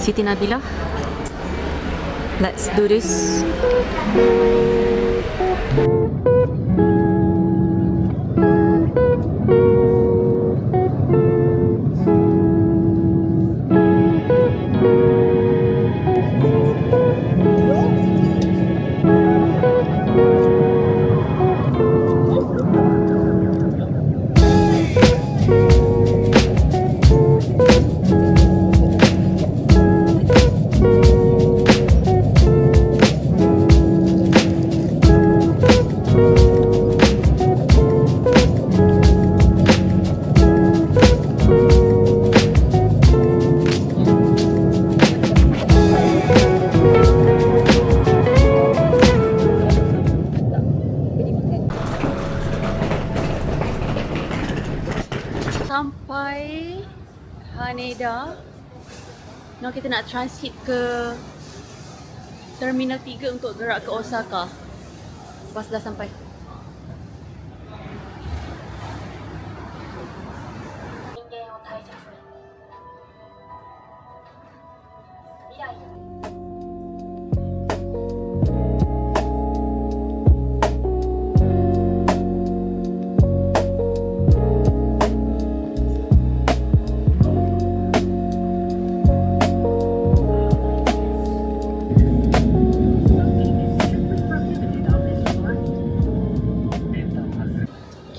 Siti Nabila. Let's do this. Sampai Haneda. Now kita nak transit ke Terminal 3 untuk gerak ke Osaka. Lepas dah sampai.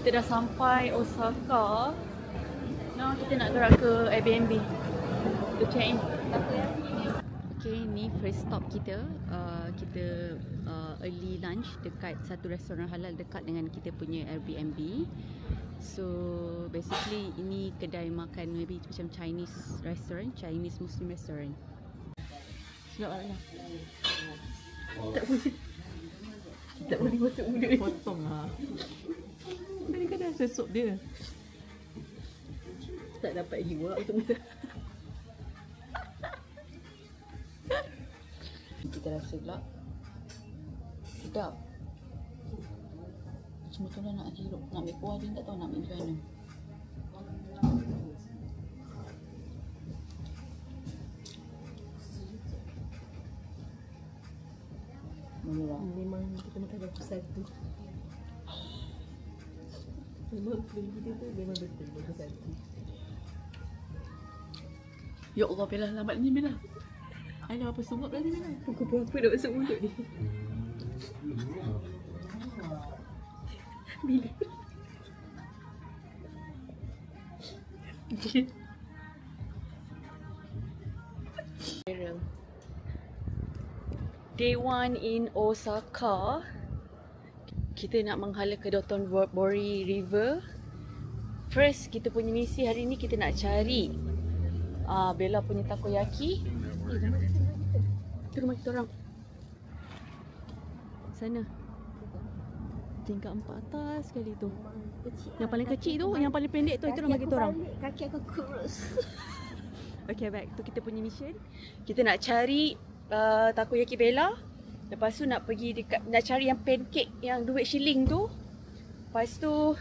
Kita dah sampai Osaka. Now kita nak gerak ke Airbnb to check in. Okay, ni first stop kita. Kita early lunch dekat satu restoran halal dekat dengan kita punya Airbnb. So basically ini kedai makan maybe macam Chinese restaurant, Chinese Muslim restaurant. Sedap tak? Tak boleh. Tak boleh masuk mulut. Potong lah. Kadang-kadang rasa sup dia tak dapat jiwa untuk kita. Kita rasa pula sedap. Macam tu lah nak hirup. Nak ambil kuah dia tak tahu nak ambil macam mana. Memang kita makan dah satu. Memang film kita tu memang betul bagus satu. Ya Allah, Bella lambat ni Bella. I dah apa sunggup dah ni Bella. Pukul berapa dah masuk mulut ni? Bila? Day 1 in Osaka. Kita nak menghala ke Dotonbori River. First, kita punya misi hari ni kita nak cari Bella punya takoyaki. Itu rumah kita orang. Sana. Tingkat 4 atas sekali tu. Yang paling kecil tu, yang paling pendek tu, itu rumah kita orang. Kaki aku kurus. Okay, back tu kita punya mission. Kita nak cari takoyaki Bella. Lepas tu nak pergi dekat, nak cari yang pancake yang duit shilling tu. Lepas tu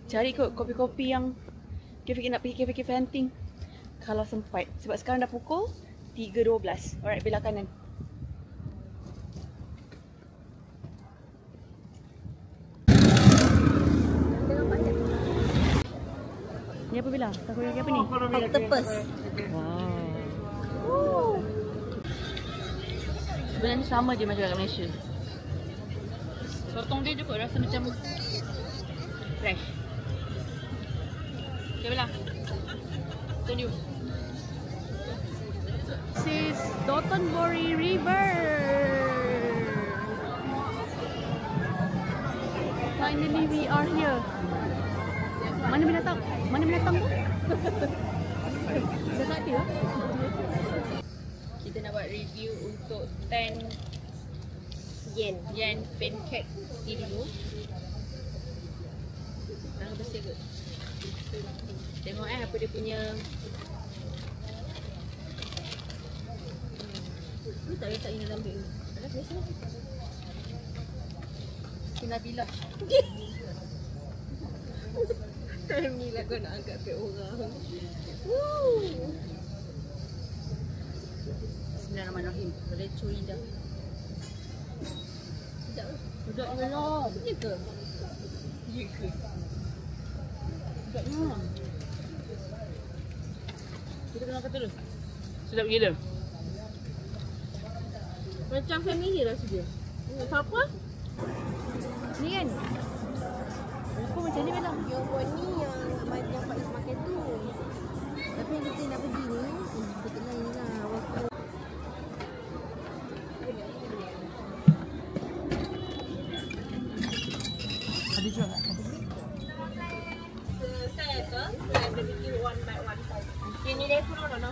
cari kot kopi-kopi yang nak pergi kafe-kafe hunting kalau sempat. Sebab sekarang dah pukul 3.12. Alright, belah kanan. Ni apa Bella? Takoyaki apa ni? Octopus. Wow. Sebenarnya sama je macam kat Malaysia. Sotong dia juga rasa macam fresh. Okay Bella, turn you. This is Dotonbori River. Finally we are here. Mana binatang? Mana binatang tu? Dah tak ada. Kita nak buat review untuk 10 yen pancake ni dulu. Dah bersih kot. Tengok apa dia punya. Ni tak letak ini dalam beg ni. Ada biasa. Kena bila. Ni lah kau nak angkat pek orang. Bismillahirrahmanirrahim. Lecoh indah. Sedap ke? Sedapnya lah. Ya ke? Ya ke? Sedapnya. Kita kena kata dulu. Sedap gila. Macam family rasa dia. Apa? Ni kan? Aku macam ni Bella. Yang buat ni yang Faiz makan tu. Tapi yang kita nak pergi ni, kita kena ni lah. Waktu Ada jual tak? saya ke? Saya barbecue one by one size. Ini dia pun no.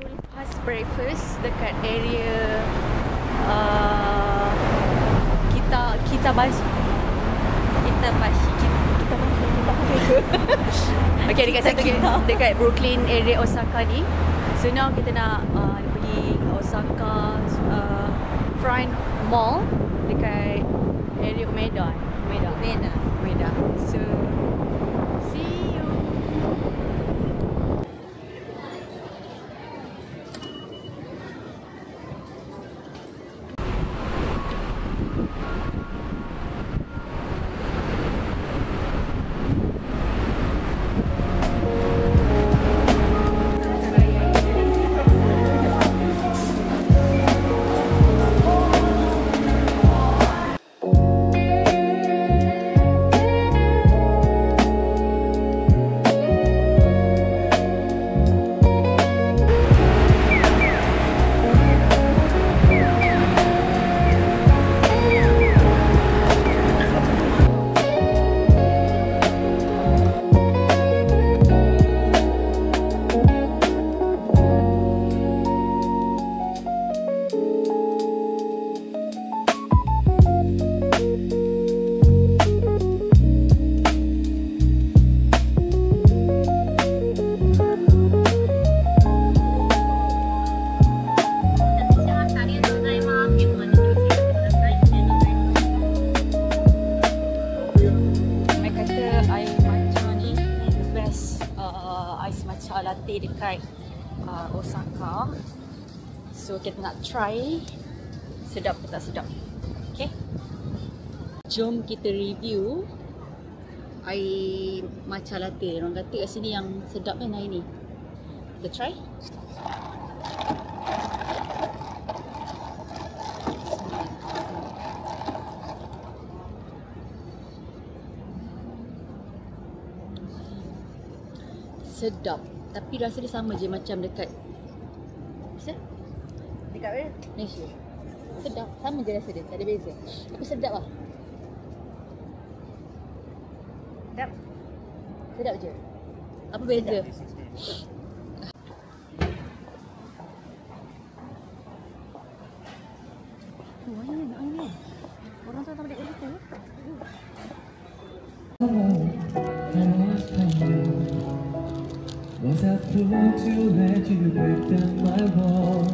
Lepas breakfast dekat area kita bashi. Okay, dekat satu dekat Brooklyn area Osaka ni. So now kita nak pergi Osaka Front Mall dekat area Umeda. So see you. Latte dekat Osaka. So kita nak try sedap ke tak sedap. Okay, jom kita review air matcha latte. Orang kata kat sini yang sedap kan air ni. Kita try. Sedap. Tapi rasa dia sama je macam dekat Dekat mana? Malaysia. Sedap. Sama je rasa dia. Tak ada beza. Tapi sedap lah. Sedap. Sedap je. Apa beza? Ini. Orang tu tak boleh urut tu. Was I fool to let you break down my walls?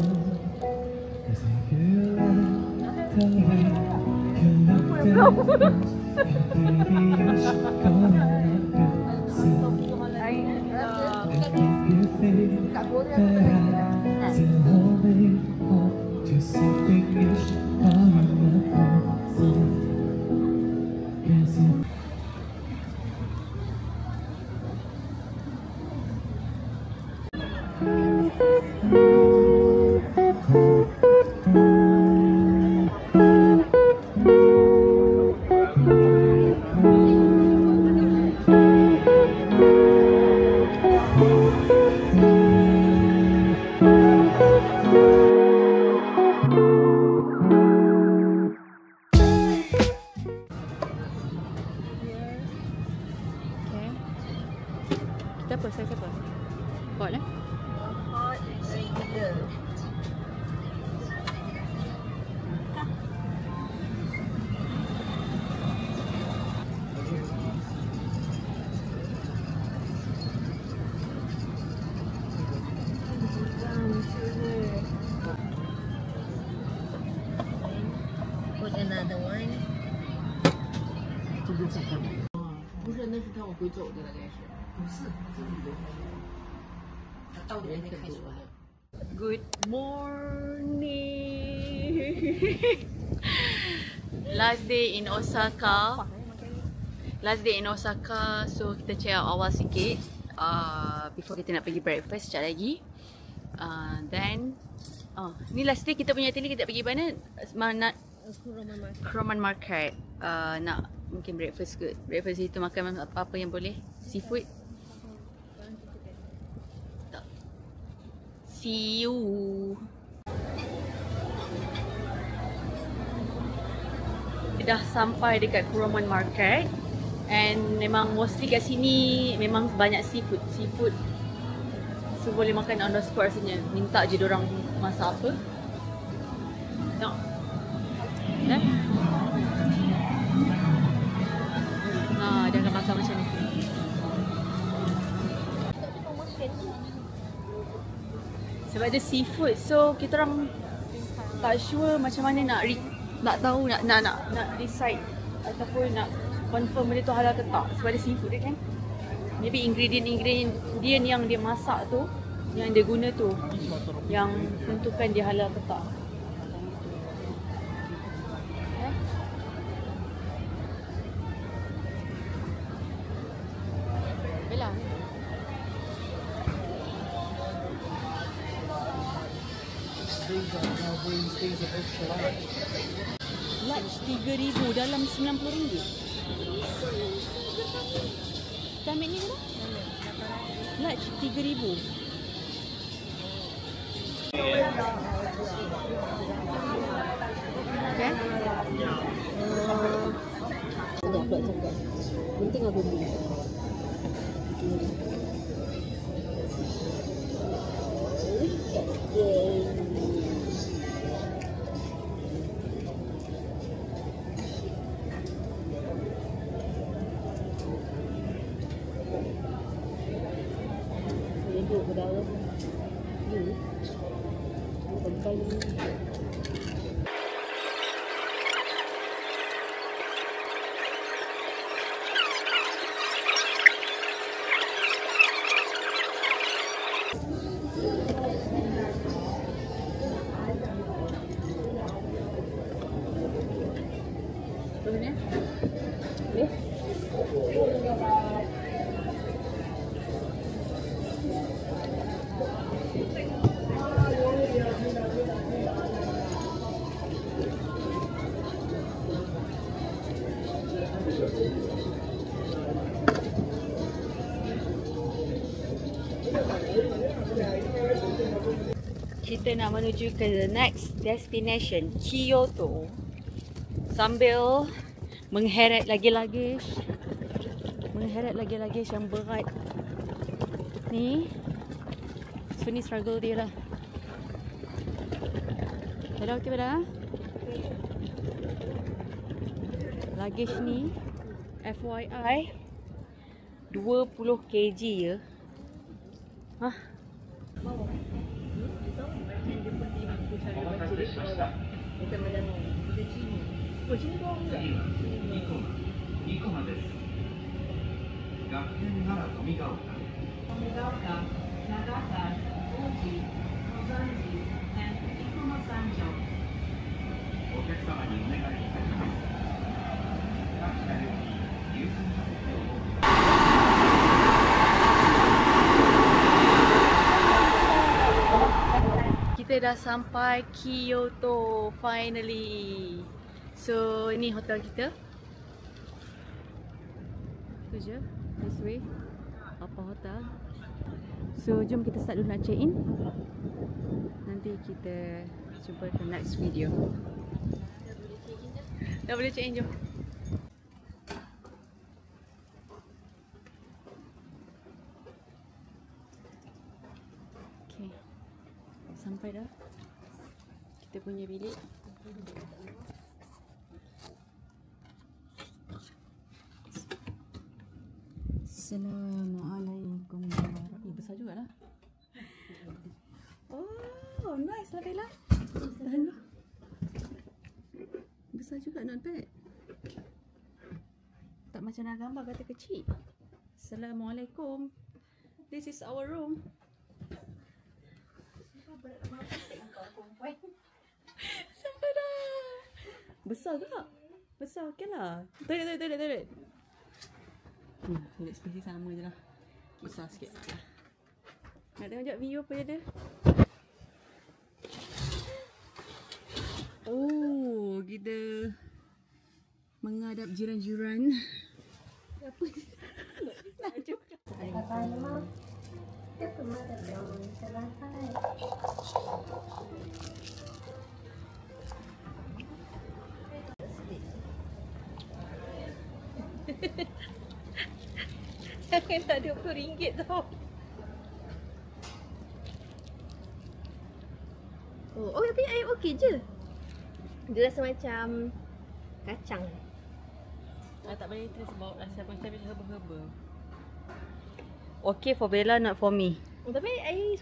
'Cause I feel like the way you look down, baby, you should go and look yourself. If you think that I still holding on to something you Siapa? Saya siapa? Hot lah. Hot regular. Put another one. 不是，那是他往回走的，大概是。不是，这里的。到底那个开始了。Good morning. Last day in Osaka. Last day in Osaka, so kita check out awal sikit. Before kita nak pergi breakfast sekejap lagi. Then, ni last day kita punya itinerary, kita pergi mana? Kuroman Market. Nak mungkin breakfast ke? Breakfast itu makan apa-apa yang boleh? Seafood? Tak. See you. Dah sampai dekat Kuroman Market. And memang mostly kat sini memang banyak seafood. So boleh makan on the spot rasanya. Minta je diorang masak apa. Tengok. Eh? Dia akan masak macam ni. Sebab dia seafood, so kita orang tak sure macam mana nak tahu nak decide ataupun nak confirm benda tu halal ke tak. Sebab dia seafood dia kan. Maybe ingredient dia yang dia masak tu, yang dia guna tu, yang tentukan dia halal ke tak. Bella. Large RM3,000 dalam RM90. Kita ambil ni lah. Large RM3,000. Okay. Sekejap pula cakap. Penting apa beli? Duduk ke dalam. Boleh? Boleh? Kita nak menuju ke the next destination, Kyoto, sambil mengheret lagi-lagi yang berat ni. So ni struggle dia lah. Dah okey dah? Luggage ni FYI 20 kg je. Hah? Kita dah sampai Kyoto finally. So ini hotel kita. Tu je, this way. Apa hotel. So jom kita start dulu nak check in. Nanti kita jumpa ke next video. Dah boleh check in, jom. sampai dah kita punya bilik. Assalamualaikum warahmatullahi. Besar jugalah. Oh, nice lah Bella. Tahan dulu. Besar juga, not bad. Tak macam nak gambar kata kecil. Assalamualaikum. This is our room. Sampai dah. Besar tak? Besar, okey lah. Toilet. Toilet spesi sama je lah. Besar sikit lah. Nak tengok sekejap view apa je ada. Oh, kita menghadap jiran-jiran. Apa? Nak juga. Jangan tak RM20 tau. Oh, tapi air okey je. Dia rasa macam kacang. Tak boleh terus bawa rasa macam herba-herba. Okay for Bella, not for me. Tapi air